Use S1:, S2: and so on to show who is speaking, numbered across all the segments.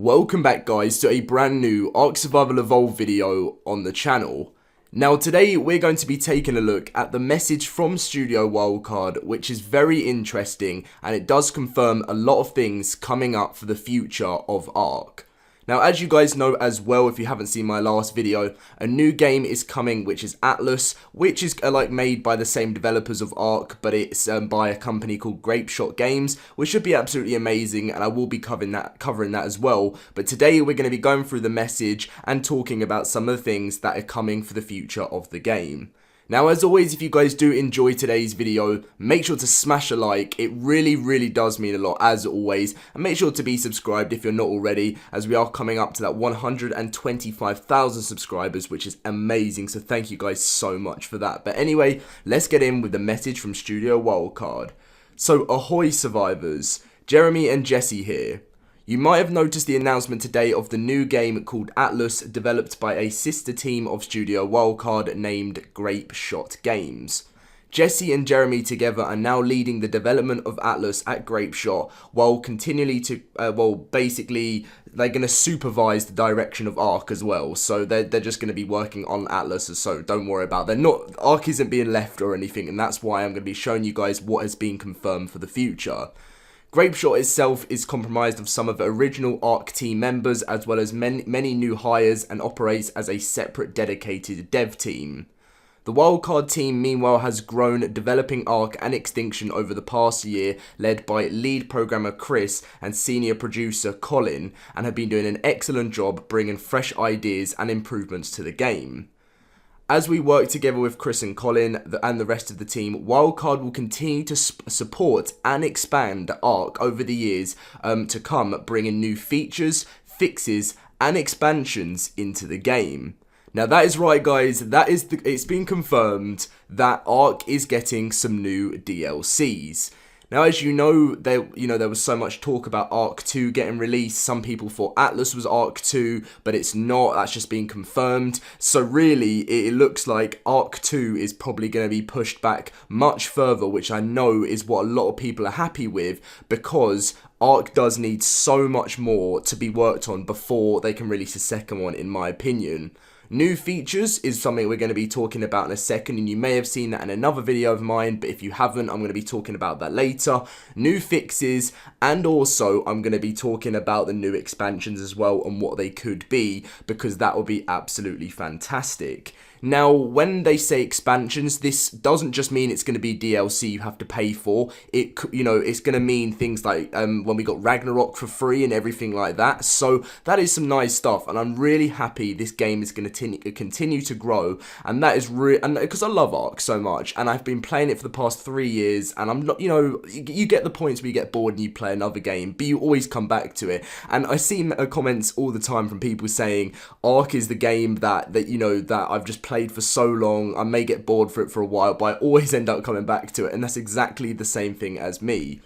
S1: Welcome back guys to a brand new Ark Survival Evolved video on the channel. Now today we're going to be taking a look at the message from Studio Wildcard, which is very interesting and it does confirm a lot of things coming up for the future of Ark. Now as you guys know as well, if you haven't seen my last video, a new game is coming which is Atlas, which is made by the same developers of Ark, but it's by a company called Grapeshot Games, which should be absolutely amazing, and I will be covering that as well. But today we're going to be going through the message and talking about some of the things that are coming for the future of the game. Now as always, if you guys do enjoy today's video, make sure to smash a like. It really does mean a lot as always, and make sure to be subscribed if you're not already, as we are coming up to that 125,000 subscribers, which is amazing, so thank you guys so much for that. But anyway, let's get in with the message from Studio Wildcard. So ahoy survivors, Jeremy and Jesse here. You might have noticed the announcement today of the new game called Atlas, developed by a sister team of Studio Wildcard named Grapeshot Games. Jesse and Jeremy together are now leading the development of Atlas at Grapeshot, while continually basically they're going to supervise the direction of Ark as well. So they're just going to be working on Atlas, so don't worry about it. Ark isn't being left or anything, and that's why I'm going to be showing you guys what has been confirmed for the future. Grapeshot itself is comprised of some of the original Ark team members as well as many new hires, and operates as a separate dedicated dev team. The Wildcard team meanwhile has grown, developing Ark and Extinction over the past year, led by lead programmer Chris and senior producer Colin, and have been doing an excellent job bringing fresh ideas and improvements to the game. As we work together with Chris and Colin and the rest of the team, Wildcard will continue to support and expand Ark over the years to come, bringing new features, fixes, and expansions into the game. Now that is right guys, it's been confirmed that Ark is getting some new DLCs. Now, as you know, there was so much talk about Ark 2 getting released. Some people thought Atlas was Ark 2, but it's not. That's just been confirmed. So really, it looks like Ark 2 is probably going to be pushed back much further, which I know is what a lot of people are happy with, because Ark does need so much more to be worked on before they can release a second one, in my opinion. New features is something we're going to be talking about in a second, and you may have seen that in another video of mine, but if you haven't, I'm going to be talking about that later. New fixes, and also I'm going to be talking about the new expansions as well and what they could be, because that will be absolutely fantastic. Now, when they say expansions, this doesn't just mean it's going to be DLC you have to pay for. It's going to mean things like when we got Ragnarok for free and everything like that. So that is some nice stuff, and I'm really happy this game is going to continue to grow. And that is because I love Ark so much, and I've been playing it for the past 3 years. And I'm not, you get the points where you get bored and you play another game, but you always come back to it. And I see comments all the time from people saying Ark is the game that I've just played for so long, I may get bored for it for a while, but I always end up coming back to it, and that's exactly the same thing as me.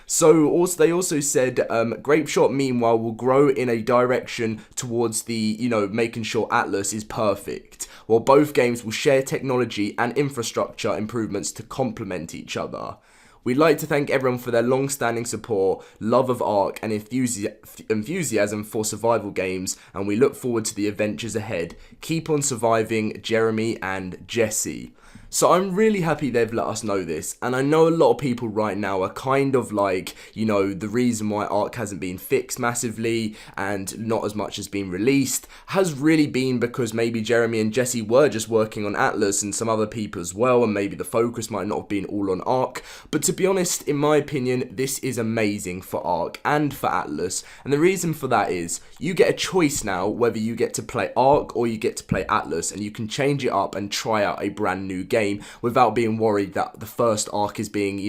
S1: So they also said Grapeshot meanwhile will grow in a direction towards the, making sure Atlas is perfect, while both games will share technology and infrastructure improvements to complement each other. We'd like to thank everyone for their long-standing support, love of Ark, and enthusiasm for survival games, and we look forward to the adventures ahead. Keep on surviving, Jeremy and Jesse. So I'm really happy they've let us know this, and I know a lot of people right now are kind of like, the reason why Ark hasn't been fixed massively and not as much has been released has really been because maybe Jeremy and Jesse were just working on Atlas and some other people as well, and maybe the focus might not have been all on Ark. But to be honest, in my opinion, this is amazing for Ark and for Atlas, and the reason for that is you get a choice now whether you get to play Ark or you get to play Atlas, and you can change it up and try out a brand new game without being worried that the first Ark is being,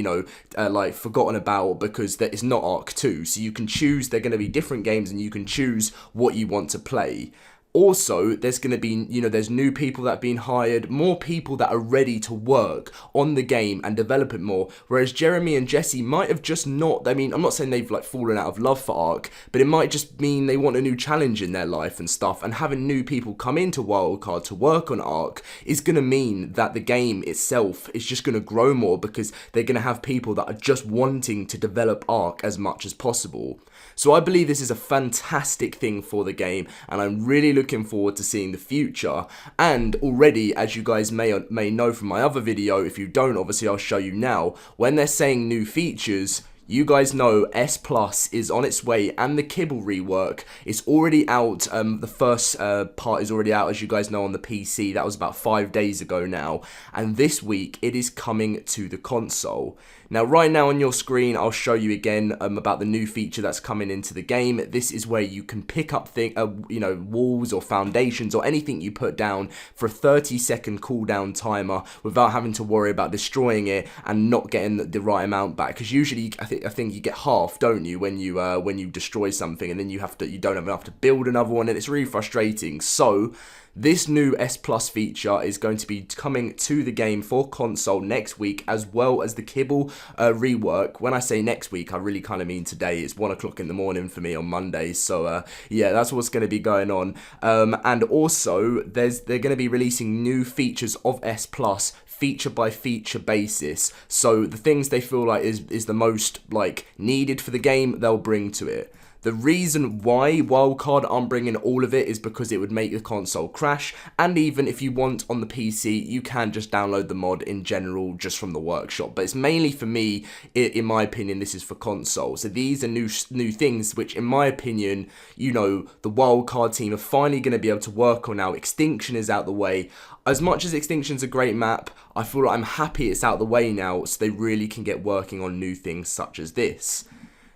S1: forgotten about because that is not Ark 2. So you can choose, they're going to be different games, and you can choose what you want to play. Also, there's going to be, there's new people that have been hired, more people that are ready to work on the game and develop it more. Whereas Jeremy and Jesse might have just not, I mean, I'm not saying they've like fallen out of love for Ark, but it might just mean they want a new challenge in their life and stuff. And having new people come into Wildcard to work on Ark is going to mean that the game itself is just going to grow more, because they're going to have people that are just wanting to develop Ark as much as possible. So I believe this is a fantastic thing for the game, and I'm really looking forward to seeing the future. And already, as you guys may know from my other video, if you don't, obviously I'll show you now, when they're saying new features, you guys know S Plus is on its way, and the Kibble rework is already out. The first part is already out, as you guys know, on the PC. That was about 5 days ago now. And this week, it is coming to the console. Now, right now on your screen, I'll show you again about the new feature that's coming into the game. This is where you can pick up walls or foundations or anything you put down for a 30-second cooldown timer without having to worry about destroying it and not getting the right amount back. Because usually, I think you get half, don't you, when you destroy something, and then you don't have enough to build another one, and it's really frustrating. So this new S Plus feature is going to be coming to the game for console next week, as well as the Kibble rework. When I say next week, I really kind of mean today. It's 1 o'clock in the morning for me on Monday, so yeah, that's what's going to be going on. And also, they're going to be releasing new features of S Plus feature by feature basis. So the things they feel like is the most like needed for the game, they'll bring to it. The reason why Wildcard aren't bringing all of it is because it would make the console crash, and even if you want on the PC, you can just download the mod in general just from the workshop. But it's mainly for me, in my opinion, this is for console. So these are new things which, in my opinion, the Wildcard team are finally going to be able to work on now. Extinction is out the way. As much as Extinction's a great map, I feel like I'm happy it's out the way now, so they really can get working on new things such as this.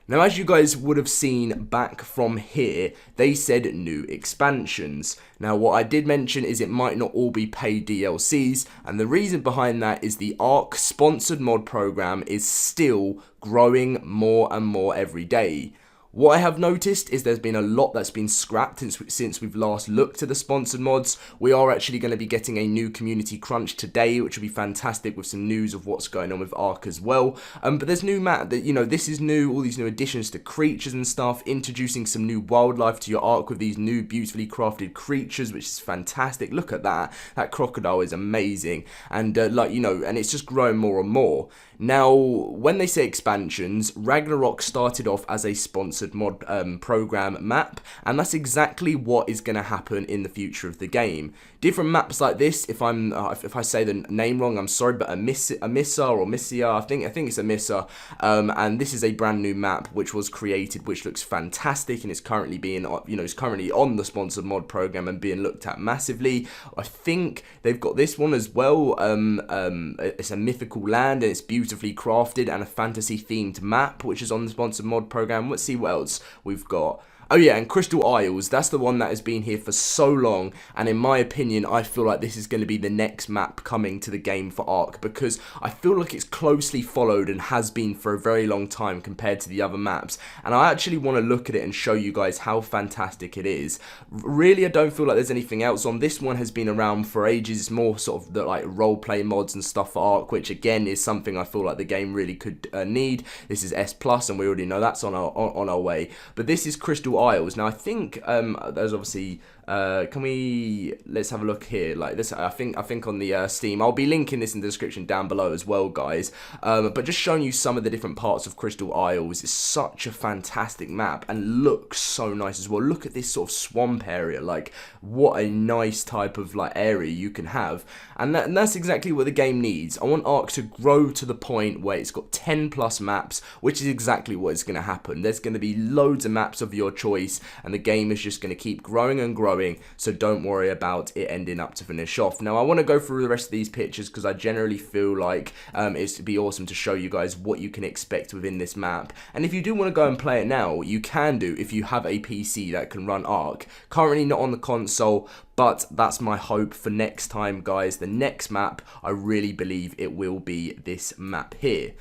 S1: Now, as you guys would have seen back from here, they said new expansions. Now, what I did mention is it might not all be paid DLCs, and the reason behind that is the Ark sponsored mod program is still growing more and more every day. What I have noticed is there's been a lot that's been scrapped since we've last looked at the sponsored mods. We are actually going to be getting a new community crunch today, which will be fantastic, with some news of what's going on with Ark as well. But there's new map that, this is new, all these new additions to creatures and stuff, introducing some new wildlife to your Ark with these new beautifully crafted creatures, which is fantastic. Look at that. That crocodile is amazing. And and it's just growing more and more. Now, when they say expansions, Ragnarok started off as a sponsored mod program map, and that's exactly what is going to happen in the future of the game. Different maps like this, if I say the name wrong, I'm sorry, but Amissa or Missia, I think it's Amissa, and this is a brand new map which was created, which looks fantastic, and it's currently being, it's currently on the sponsored mod program and being looked at massively. I think they've got this one as well. It's a mythical land, and it's beautifully crafted, and a fantasy themed map which is on the sponsored mod program. Let's see what else we've got. Oh yeah, and Crystal Isles, that's the one that has been here for so long, and in my opinion, I feel like this is going to be the next map coming to the game for Ark, because I feel like it's closely followed and has been for a very long time compared to the other maps, and I actually want to look at it and show you guys how fantastic it is. Really, I don't feel like there's anything else on. This one has been around for ages. It's more sort of the like roleplay mods and stuff for Ark, which again is something I feel like the game really could need. This is S+, and we already know that's on our way, but this is Crystal Isles. Now I think there's obviously let's have a look here, like this. I think on the Steam, I'll be linking this in the description down below as well, guys, but just showing you some of the different parts of Crystal Isles. Is such a fantastic map and looks so nice as well. Look at this sort of swamp area, like what a nice type of like area you can have, and that's exactly what the game needs. I want Ark to grow to the point where it's got 10+ maps, which is exactly what is going to happen. There's going to be loads of maps of your choice, and the game is just going to keep growing and growing, so don't worry about it ending up to finish off. Now I want to go through the rest of these pictures because I generally feel like it's to be awesome to show you guys what you can expect within this map, and if you do want to go and play it now, you can do if you have a PC that can run Ark. Currently not on the console, but that's my hope for next time, guys. The next map, I really believe it will be this map here.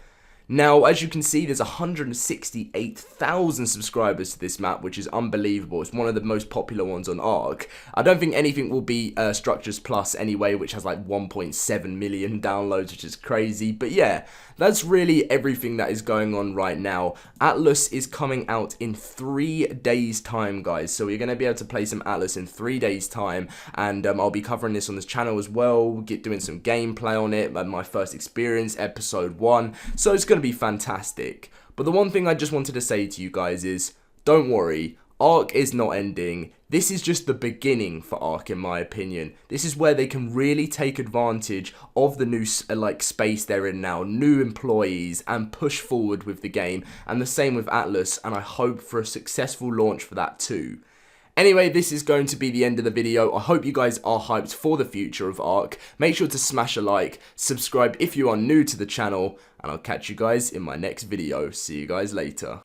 S1: Now, as you can see, there's 168,000 subscribers to this map, which is unbelievable. It's one of the most popular ones on Ark. I don't think anything will beat Structures Plus anyway, which has like 1.7 million downloads, which is crazy. But yeah, that's really everything that is going on right now. Atlas is coming out in 3 days' time, guys. So we're going to be able to play some Atlas in 3 days' time. And I'll be covering this on this channel as well, doing some gameplay on it, like my first experience, episode 1. So it's going to be fantastic. But the one thing I just wanted to say to you guys is, don't worry, Ark is not ending. This is just the beginning for Ark, in my opinion. This is where they can really take advantage of the new space they're in now, new employees, and push forward with the game. And the same with Atlas, and I hope for a successful launch for that too. Anyway, this is going to be the end of the video. I hope you guys are hyped for the future of Ark. Make sure to smash a like, subscribe if you are new to the channel, and I'll catch you guys in my next video. See you guys later.